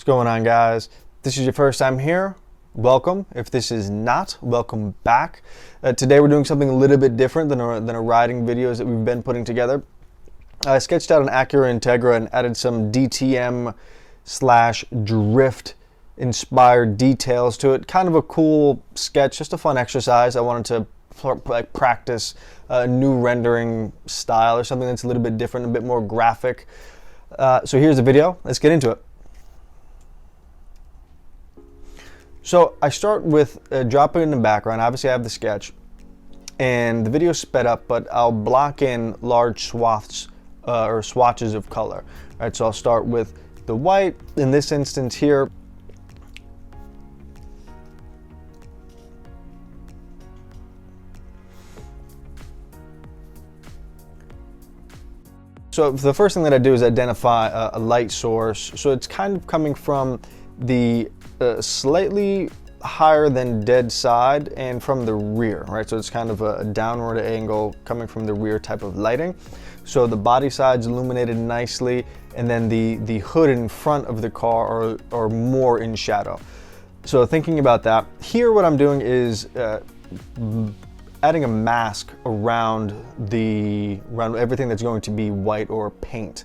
What's going on, guys? If this is your first time here, welcome. If this is not, welcome back. Today we're doing something a little bit different than a riding videos that we've been putting together. I sketched out an Acura Integra and added some DTM slash drift inspired details to it. Kind of a cool sketch, just a fun exercise. I wanted to practice a new rendering style or something that's a little bit different, a bit more graphic. So here's the video. Let's get into it. So I start with dropping in the background. Obviously I have the sketch and the video is sped up, but I'll block in large swaths or swatches of color. All right, so I'll start with the white. In this instance here, so the first thing that I do is identify a light source. So it's kind of coming from the slightly higher than dead side and from the rear, right? So it's kind of a downward angle coming from the rear type of lighting. So the body side's illuminated nicely, and then the hood in front of the car are more in shadow. So thinking about that, here what I'm doing is adding a mask around everything that's going to be white or paint.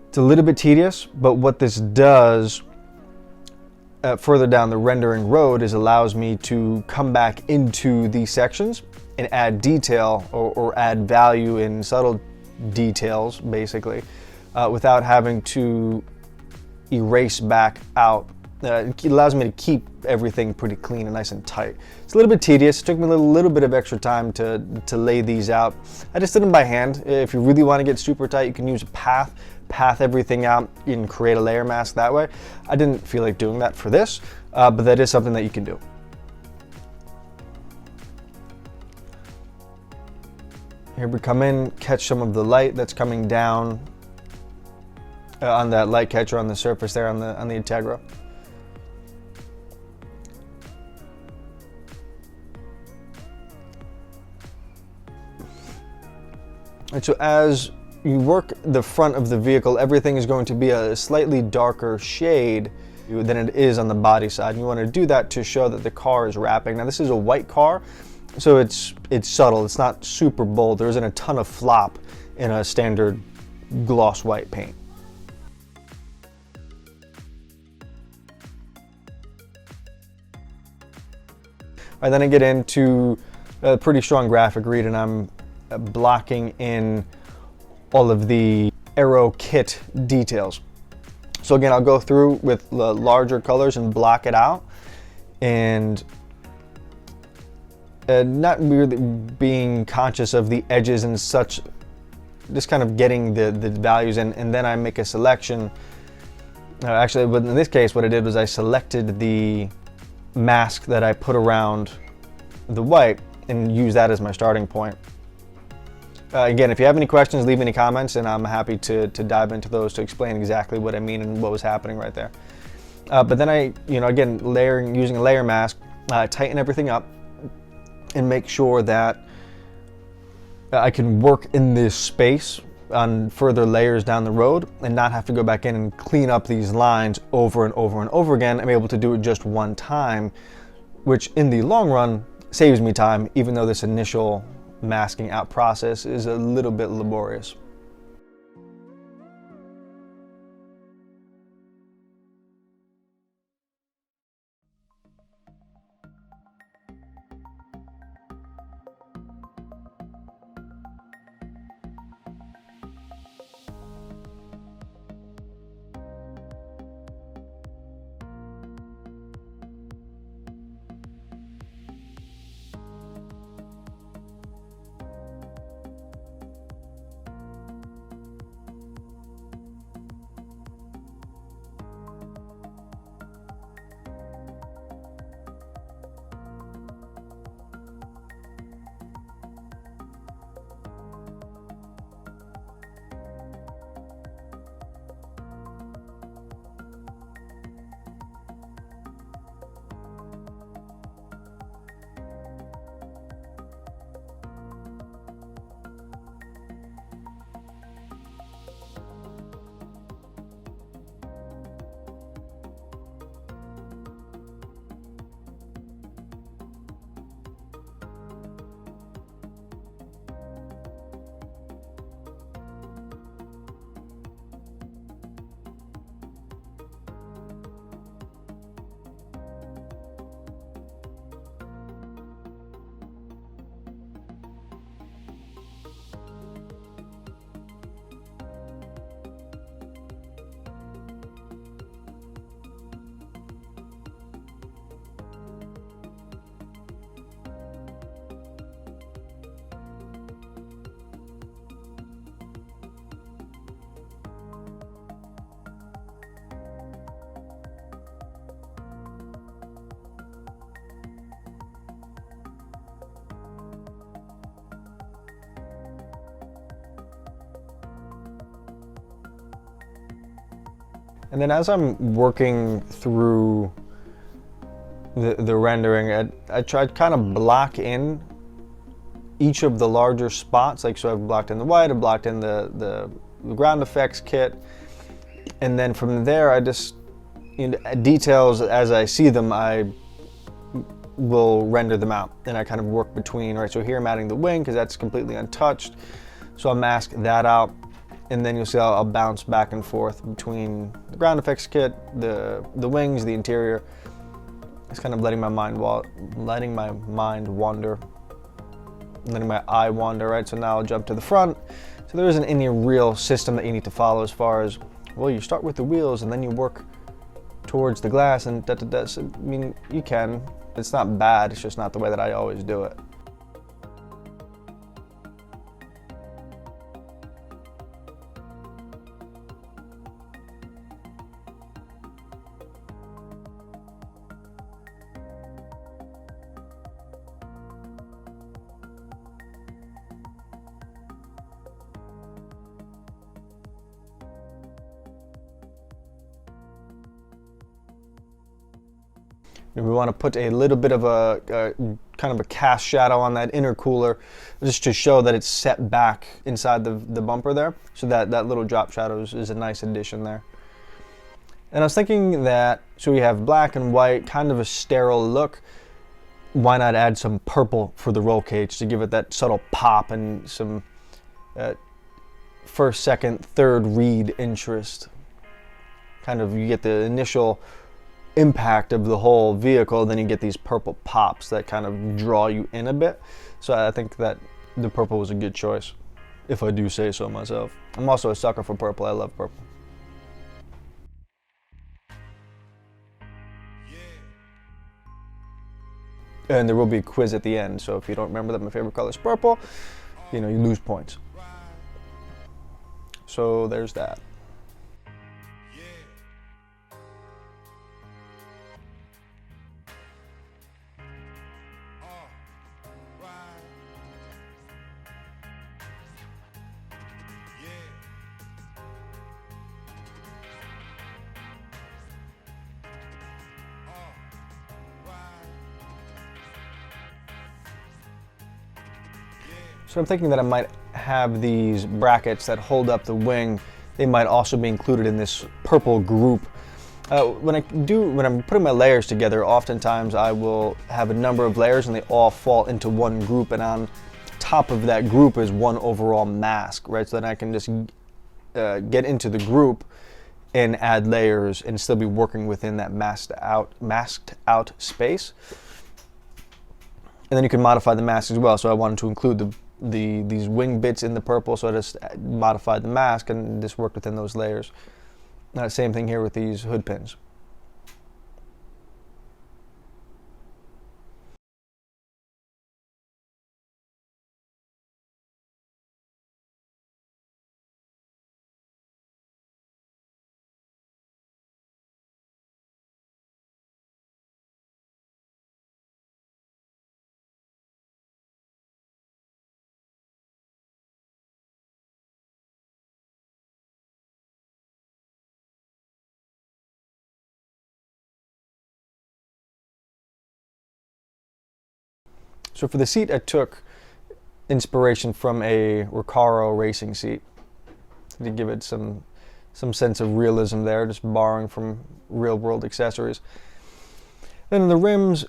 It's a little bit tedious, but what this does further down the rendering road is allows me to come back into these sections and add detail or add value in subtle details, basically, without having to erase back out. It allows me to keep everything pretty clean and nice and tight. It's a little bit tedious. It took me a little bit of extra time to lay these out. I just did them by hand. If you really want to get super tight, you can use a path everything out and create a layer mask that way. I didn't feel like doing that for this, but that is something that you can do. Here we come in, catch some of the light that's coming down on that light catcher on the surface there on the Integra. And so as you work the front of the vehicle, everything is going to be a slightly darker shade than it is on the body side. And you want to do that to show that the car is wrapping. Now this is a white car, so it's subtle. It's not super bold. There isn't a ton of flop in a standard gloss white paint. All right, then I get into a pretty strong graphic read, and I'm blocking in all of the aero kit details. So again, I'll go through with the larger colors and block it out, and not really being conscious of the edges and such, just kind of getting the values in, and then I make a selection. Actually, but in this case, what I did was I selected the mask that I put around the white and use that as my starting point. Again, if you have any questions, leave any comments, and I'm happy to dive into those to explain exactly what I mean and what was happening right there. But then I, again, using a layer mask, tighten everything up and make sure that I can work in this space on further layers down the road and not have to go back in and clean up these lines over and over and over again. I'm able to do it just one time, which in the long run saves me time, even though this initial masking out process is a little bit laborious. And then as I'm working through the rendering, I tried kind of block in each of the larger spots. Like, so I've blocked in the white, I've blocked in the ground effects kit. And then from there, I just, details as I see them, I will render them out. And I kind of work between, right? So here I'm adding the wing because that's completely untouched. So I'll mask that out. And then you'll see I'll bounce back and forth between the ground effects kit, the wings, the interior. It's kind of letting my mind wander, letting my eye wander, right? So now I'll jump to the front. So there isn't any real system that you need to follow as far as, well, you start with the wheels and then you work towards the glass and da-da-da. So, I mean, you can. It's not bad, it's just not the way that I always do it. We want to put a little bit of a kind of a cast shadow on that intercooler, just to show that it's set back inside the bumper there. So that little drop shadow is a nice addition there. And I was thinking that, so we have black and white, kind of a sterile look. Why not add some purple for the roll cage to give it that subtle pop and some first, second, third read interest. Kind of, you get the initial impact of the whole vehicle, then you get these purple pops that kind of draw you in a bit. So I think that the purple was a good choice, if I do say so myself. I'm also a sucker for purple. I love purple. And there will be a quiz at the end, so if you don't remember that my favorite color is purple, you lose points. So there's that. So I'm thinking that I might have these brackets that hold up the wing. They might also be included in this purple group. When I'm putting my layers together, oftentimes I will have a number of layers and they all fall into one group, and on top of that group is one overall mask, right? So then I can just get into the group and add layers and still be working within that masked out space. And then you can modify the mask as well. So I wanted to include these wing bits in the purple, so I just modified the mask and just worked within those layers. Same thing here with these hood pins. So for the seat, I took inspiration from a Recaro racing seat to give it some sense of realism there, just borrowing from real-world accessories. Then in the rims,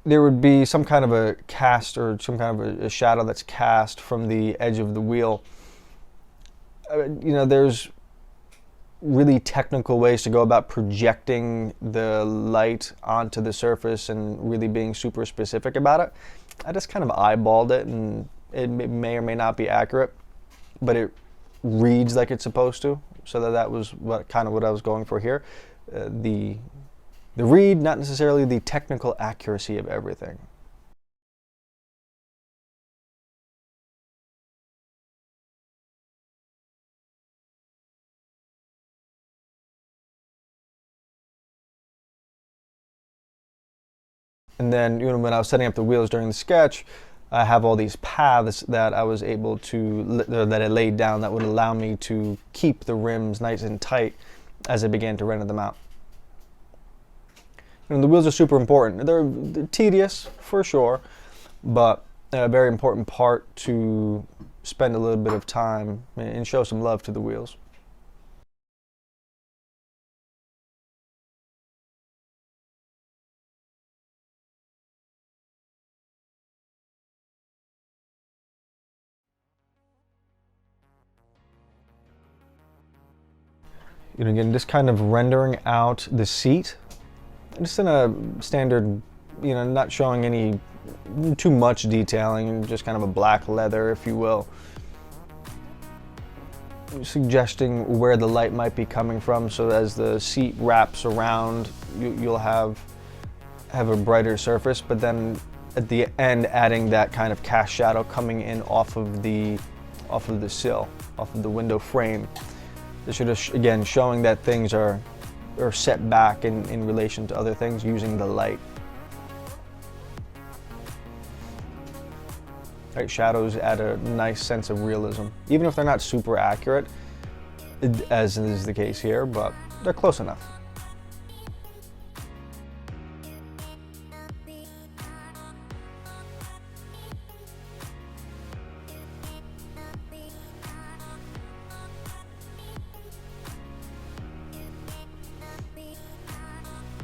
there would be some kind of a cast or some kind of a shadow that's cast from the edge of the wheel. There's really technical ways to go about projecting the light onto the surface and really being super specific about it. I just kind of eyeballed it, and it may or may not be accurate, but it reads like it's supposed to. So that was what I was going for here. The read, not necessarily the technical accuracy of everything. And then, when I was setting up the wheels during the sketch, I have all these paths that I was able to, that I laid down that would allow me to keep the rims nice and tight as I began to render them out. And the wheels are super important. They're tedious for sure, but a very important part to spend a little bit of time and show some love to the wheels. You know, again, just kind of rendering out the seat, just in a standard, you know, not showing any too much detailing, just kind of a black leather, if you will. Suggesting where the light might be coming from, so as the seat wraps around, you'll have a brighter surface, but then at the end adding that kind of cast shadow coming in off of the sill, off of the window frame. This should, again, showing that things are set back in relation to other things using the light. Right, shadows add a nice sense of realism, even if they're not super accurate, as is the case here, but they're close enough.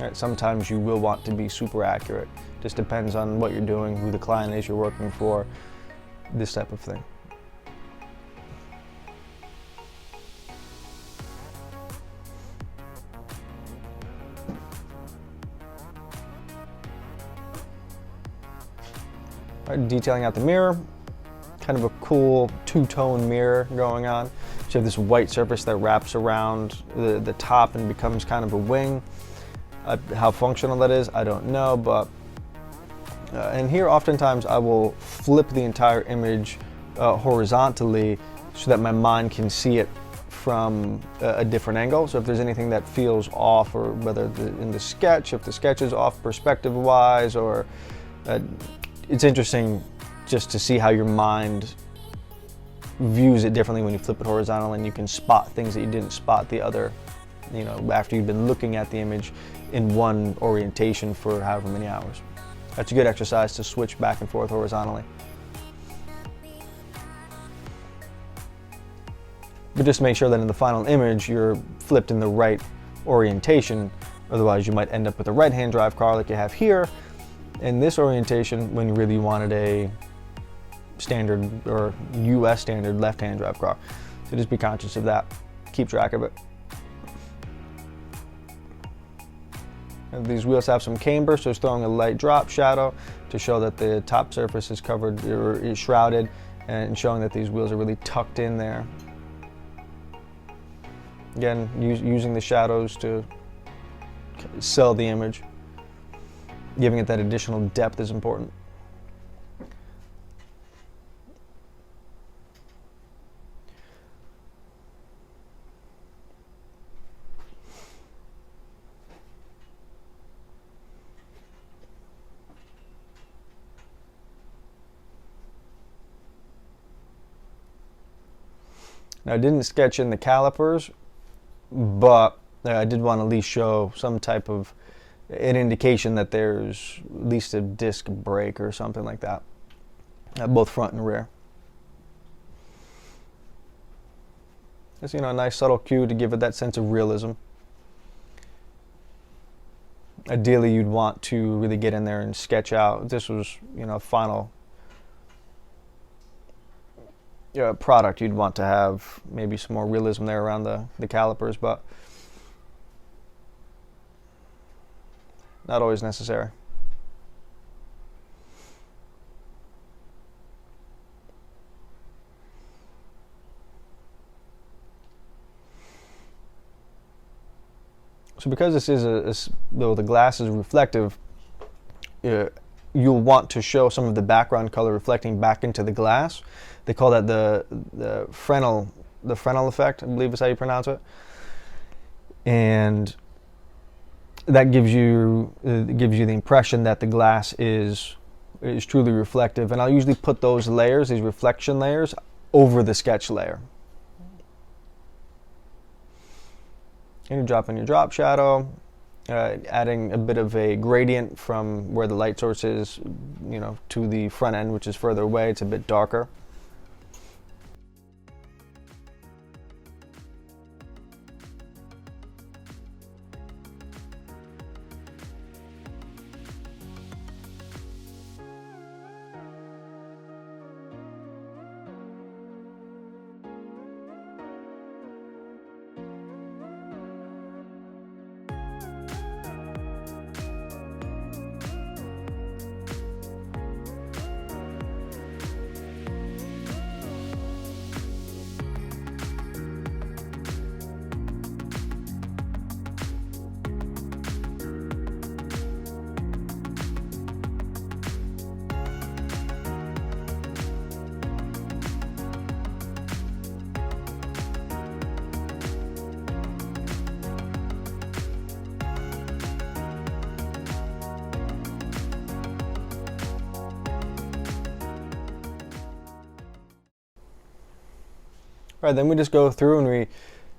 Right, sometimes you will want to be super accurate. Just depends on what you're doing, who the client is you're working for, this type of thing. Right, detailing out the mirror, kind of a cool two-tone mirror going on. So you have this white surface that wraps around the top and becomes kind of a wing. How functional that is, I don't know, but and here oftentimes I will flip the entire image horizontally so that my mind can see it from a different angle. So if there's anything that feels off, or whether in the sketch, if the sketch is off perspective-wise, or it's interesting just to see how your mind views it differently when you flip it horizontal, and you can spot things that you didn't spot the other, you know, after you've been looking at the image in one orientation for however many hours. That's a good exercise to switch back and forth horizontally. But just make sure that in the final image you're flipped in the right orientation, otherwise you might end up with a right-hand drive car like you have here in this orientation when you really wanted a standard or US standard left-hand drive car. So just be conscious of that, keep track of it. These wheels have some camber, so it's throwing a light drop shadow to show that the top surface is covered or is shrouded, and showing that these wheels are really tucked in there. Again, using the shadows to sell the image. Giving it that additional depth is important. Now, I didn't sketch in the calipers, but I did want to at least show some type of an indication that there's at least a disc brake or something like that, both front and rear. Just, you know, a nice subtle cue to give it that sense of realism. Ideally, you'd want to really get in there and sketch out. This was, you know, final product, you'd want to have maybe some more realism there around the calipers, but not always necessary. So because this is though the glass is reflective, you'll want to show some of the background color reflecting back into the glass. They call that the Fresnel effect, I believe is how you pronounce it. And that gives you the impression that the glass is truly reflective. And I'll usually put those layers, these reflection layers, over the sketch layer. And you drop in your drop shadow, adding a bit of a gradient from where the light source is, to the front end, which is further away. It's a bit darker. All right, then we just go through and we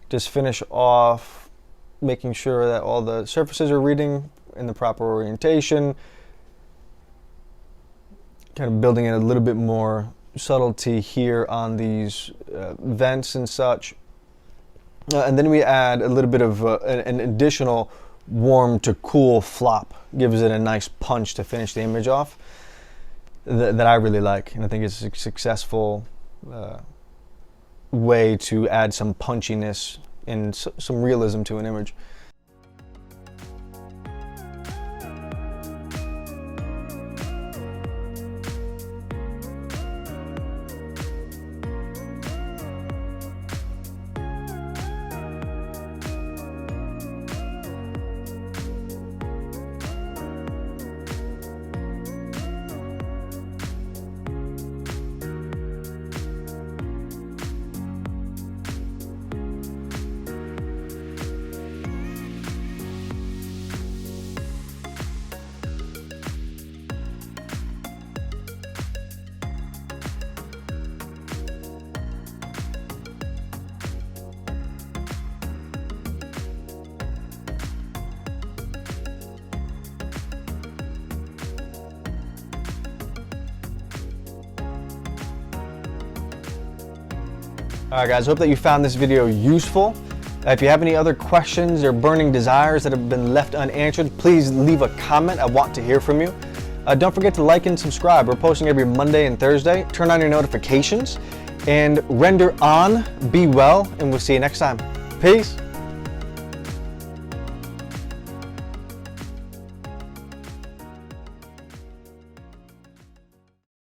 just finish off making sure that all the surfaces are reading in the proper orientation, kind of building in a little bit more subtlety here on these vents and such. And then we add a little bit of an additional warm to cool flop, gives it a nice punch to finish the image off that I really like, and I think it's a successful way to add some punchiness and some realism to an image. Alright guys, hope that you found this video useful. If you have any other questions or burning desires that have been left unanswered, please leave a comment. I want to hear from you. Don't forget to like and subscribe. We're posting every Monday and Thursday. Turn on your notifications and render on. Be well, and we'll see you next time. Peace.